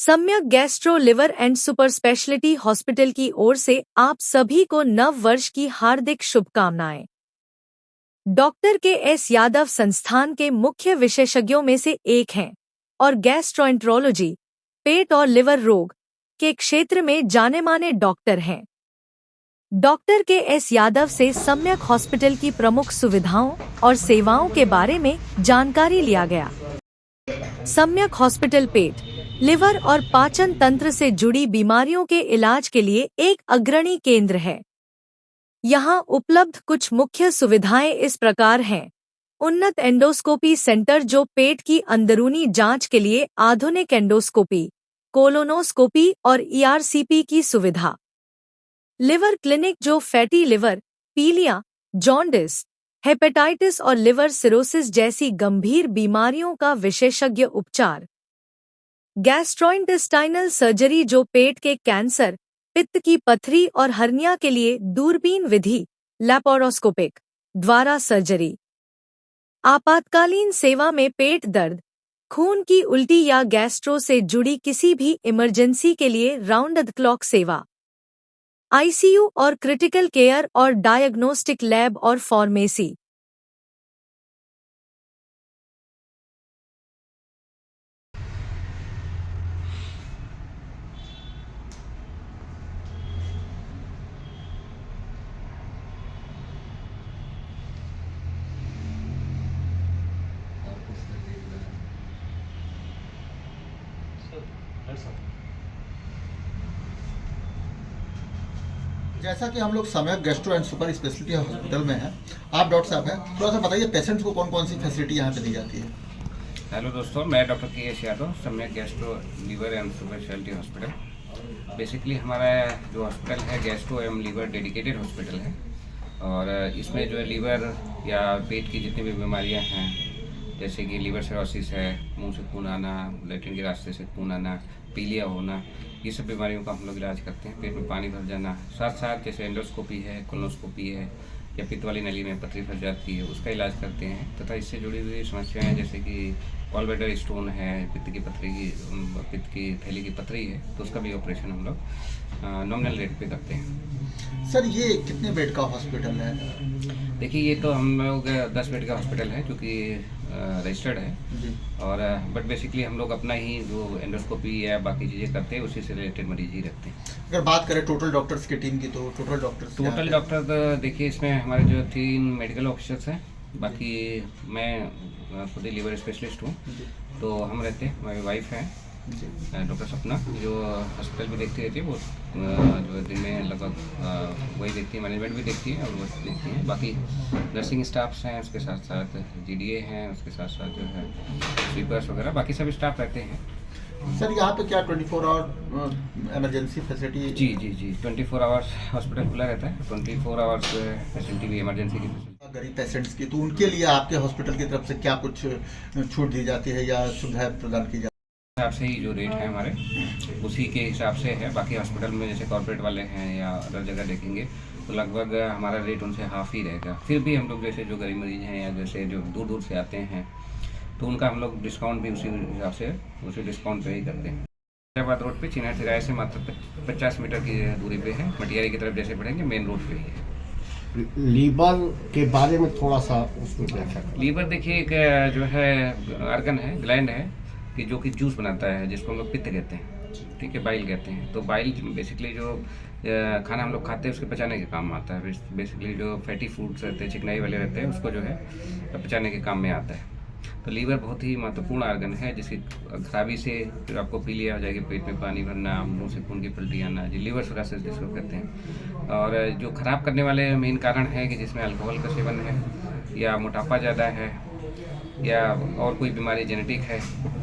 सम्यक gastro liver and super speciality hospital की ओर से आप सभी को नव वर्ष की हार्दिक शुभकामनाएं। डॉक्टर के एस यादव संस्थान के मुख्य विशेषज्ञों में से एक हैं और गैस्ट्रोएंट्रोलॉजी, पेट और लिवर रोग के क्षेत्र में जाने माने डॉक्टर हैं। डॉक्टर के एस यादव से सम्यक हॉस्पिटल की प्रमुख सुविधाओं और सेवाओं के बारे में जानकारी लिया गया। सम्यक हॉस्पिटल पेट, लिवर और पाचन तंत्र से जुड़ी बीमारियों के इलाज के लिए एक अग्रणी केंद्र है। यहाँ उपलब्ध कुछ मुख्य सुविधाएं इस प्रकार हैं। उन्नत एंडोस्कोपी सेंटर जो पेट की अंदरूनी जांच के लिए आधुनिक एंडोस्कोपी, कोलोनोस्कोपी और ईआरसीपी की सुविधा। लिवर क्लिनिक जो फैटी लिवर, पीलिया, जॉन्डिस, हेपेटाइटिस और लिवर सिरोसिस जैसी गंभीर बीमारियों का विशेषज्ञ उपचार। गैस्ट्रोइंटेस्टाइनल सर्जरी जो पेट के कैंसर, पित्त की पथरी और हर्निया के लिए दूरबीन विधि, लैप्रोस्कोपिक द्वारा सर्जरी। आपातकालीन सेवा में पेट दर्द, खून की उल्टी या गैस्ट्रो से जुड़ी किसी भी इमरजेंसी के लिए राउंड द क्लॉक सेवा। आईसीयू और क्रिटिकल केयर और डायग्नोस्टिक लैब और फार्मेसी। जैसा कि हम लोग सम्यक gastro and super speciality hospital में हैं, आप डॉक्टर साहब हैं, थोड़ा सा बताइए पेशेंट्स को कौन कौन सी फैसिलिटी यहाँ पे दी जाती है। हेलो दोस्तों, मैं डॉक्टर के S Yadav, Samyak gastro liver and super speciality hospital. Basically हमारा जो हॉस्पिटल है गैस्ट्रो एवं लीवर डेडिकेटेड हॉस्पिटल है और इसमें जो है लीवर या पेट की जितनी भी बीमारियाँ हैं, जैसे कि लीवर सिरोसिस है, मुंह से खून आना, लेट्रिन के रास्ते से खून आना, पीलिया होना, ये सब बीमारियों का हम लोग इलाज करते हैं। पेट में पानी भर जाना, साथ साथ जैसे एंडोस्कोपी है, कोलोनोस्कोपी है या पित्त वाली नली में पथरी फंस जाती है, उसका इलाज करते हैं। तथा इससे जुड़ी हुई समस्याएं जैसे कि गॉलब्लैडर स्टोन है, पित्त की थैली की पथरी है, तो उसका भी ऑपरेशन हम लोग नॉमिनल रेट पे करते हैं। सर ये कितने बेड का हॉस्पिटल है? देखिए, ये तो हम लोग 10 बेड का हॉस्पिटल है जो कि रजिस्टर्ड है जी। और बट बेसिकली हम लोग अपना ही जो एंडोस्कोपी या बाकी चीज़ें करते हैं उसी से रिलेटेड मरीज ही रखते हैं। अगर बात करें टोटल डॉक्टर्स की टीम की, तो टोटल डॉक्टर तो देखिए, इसमें हमारे जो 3 मेडिकल ऑफिसर्स हैं, बाकी मैं खुद ही लिवर स्पेशलिस्ट हूँ, तो हम रहते हैं। हमारी वाइफ है डॉक्टर सपना, जो हॉस्पिटल भी देखती रहती है। वो जो दिन में लगभग वही देखती है, मैनेजमेंट भी देखती है और वो देखती है। बाकी नर्सिंग स्टाफ्स हैं, उसके साथ साथ जीडीए हैं, उसके साथ साथ जो है स्वीपर्स वगैरह बाकी सभी स्टाफ रहते हैं। सर यहाँ पे क्या 24 आवर इमरजेंसी फैसिलिटी? जी 24 आवर्स हॉस्पिटल खुला रहता है। 24 आवर्स फैसिलिटी भी इमरजेंसी की फैसिलिटी। गरीब पेशेंट्स की, तो उनके लिए आपके हॉस्पिटल की तरफ से क्या कुछ छूट दी जाती है या सुविधाएं प्रदान की जाती है? हिसाब से ही जो रेट है हमारे उसी के हिसाब से है। बाकी हॉस्पिटल में जैसे कॉर्पोरेट वाले हैं या अदर जगह देखेंगे तो लगभग हमारा रेट उनसे हाफ ही रहेगा। फिर भी हम लोग जैसे जो गरीब मरीज हैं या जैसे जो दूर दूर से आते हैं तो उनका हम लोग डिस्काउंट भी उसी हिसाब से उसी डिस्काउंट पे ही करते हैं। हैदराबाद रोड पे चिन्हा तिराहे से मात्र 50 मीटर की दूरी पे है। मटियारी की तरफ जैसे बढ़ेंगे मेन रोड पे ही है। लीवर के बारे में थोड़ा सा उसमें व्याख्या करें। लीवर देखिए एक जो है ऑर्गन है, ग्लैंड है कि जो कि जूस बनाता है, जिसको हम लोग पित्त कहते हैं, ठीक है, बाइल कहते हैं। तो बाइल बेसिकली जो खाना हम लोग खाते हैं उसके पचाने के काम आता है। बेसिकली जो फैटी फूड्स रहते हैं, चिकनाई वाले रहते हैं, उसको जो है पचाने के काम में आता है। तो लीवर बहुत ही महत्वपूर्ण ऑर्गन है, जिसकी खराबी से फिर आपको पीलिया हो जाएगी, पेट में पानी भरना, मुंह से खून की पलटी आना, जी लीवर सिरोसिस जिसको कहते हैं। और जो खराब करने वाले मेन कारण है कि जिसमें अल्कोहल का सेवन है या मोटापा ज़्यादा है या और कोई बीमारी जेनेटिक है,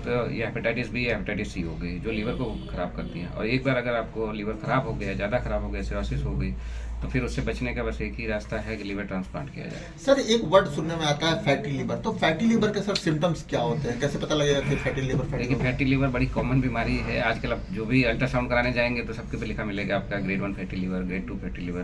तो या हेपेटाइटिस बी या हेपेटाइटिस सी हो गई जो लीवर को ख़राब करती है। और एक बार अगर आपको लीवर ख़राब हो गया, ज़्यादा ख़राब हो गया, सिरोसिस हो गई, तो फिर उससे बचने का बस एक ही रास्ता है कि लीवर ट्रांसप्लांट किया जाए। सर एक वर्ड सुनने में आता है फैटी लिवर, तो फैटी लिवर के सर सिम्टम्स क्या होते हैं, कैसे पता लगेगा कि फैटी लिवर? देखिए, फैटी लीवर बड़ी कॉमन बीमारी है आजकल। अब जो भी अल्ट्रासाउंड कराने जाएंगे तो सबके पे लिखा मिलेगा आपका grade 1 fatty liver, grade 2 fatty liver.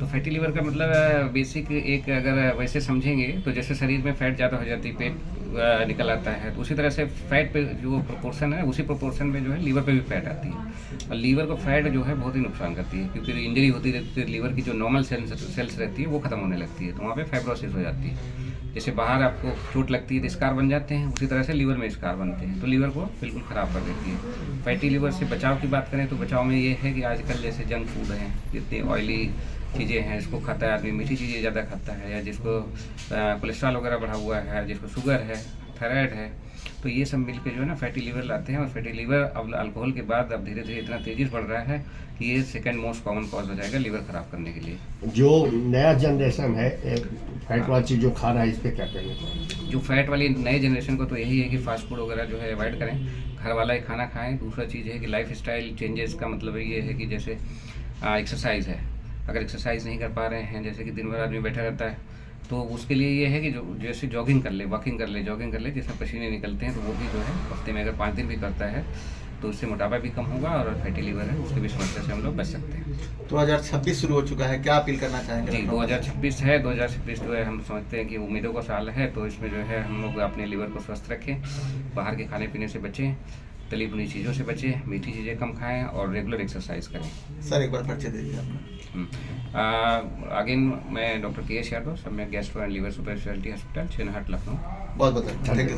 तो फैटी लीवर का मतलब बेसिक एक अगर वैसे समझेंगे तो जैसे शरीर में फैट ज़्यादा हो जाती है, पेट निकल आता है। तो उसी तरह से फैट पे जो प्रोपोर्शन है उसी प्रोपोर्शन में जो है लीवर पे भी फैट आती है। और लीवर को फैट जो है बहुत ही नुकसान करती है, क्योंकि इंजरी होती रहती है लीवर की जो नॉर्मल सेल्स रहती है वो खत्म होने लगती है, तो वहाँ पे फाइब्रोसिस हो जाती है। जैसे बाहर आपको चोट लगती है तो स्कार बन जाते हैं, उसी तरह से लीवर में स्कार बनते हैं, तो लीवर को बिल्कुल ख़राब कर देती है। फैटी लीवर से बचाव की बात करें तो बचाव में ये है कि आजकल जैसे जंक फूड हैं, जितनी ऑयली चीज़ें हैं इसको खाता है आदमी, मीठी चीज़ें ज़्यादा खाता है, या जिसको कोलेस्ट्रॉल वगैरह बढ़ा हुआ है, जिसको शुगर है, थायराइड है, तो ये सब मिलकर जो है ना फैटी लीवर लाते हैं। और फैटी लीवर अब अल्कोहल के बाद अब धीरे धीरे इतना तेज़ी से बढ़ रहा है कि ये सेकंड मोस्ट कॉमन कॉज हो जाएगा लीवर ख़राब करने के लिए। जो नया जनरेशन है फैट वाली चीज जो खा रहा है इस पे क्या कहेंगे? जो फैट वाली नए जनरेशन को तो यही है कि फास्ट फूड वगैरह जो है अवॉइड करें, घर वाला ही खाना खाएं। दूसरा चीज़ है कि लाइफ स्टाइल चेंजेस का मतलब ये है कि जैसे एक्सरसाइज है, अगर एक्सरसाइज नहीं कर पा रहे हैं, जैसे कि दिन भर आदमी बैठा रहता है, तो उसके लिए ये है कि जो जैसे जॉगिंग कर ले, वॉकिंग कर ले, जॉगिंग कर ले, जिसमें पसीने निकलते हैं, तो वो भी जो है हफ्ते में अगर 5 दिन भी करता है तो उससे मोटापा भी कम होगा और फैटी लीवर है उसकी भी समस्या से हम लोग बच सकते हैं। 2026 शुरू हो चुका है, क्या अपील करना चाहेंगे? जी, 2026 है, 2026 जो है हम समझते हैं कि उम्मीदों का साल है, तो इसमें जो है हम लोग अपने लीवर को स्वस्थ रखें, बाहर के खाने पीने से बचें, तली भुनी चीज़ों से बचें, मीठी चीज़ें कम खाएं और रेगुलर एक्सरसाइज करें। सर एक बार परिचय दीजिए अपना। अगेन मैं डॉक्टर KS यादव, सब में gastro and liver super speciality hospital, Chinhat, Lucknow. बहुत बहुत थैंक यू।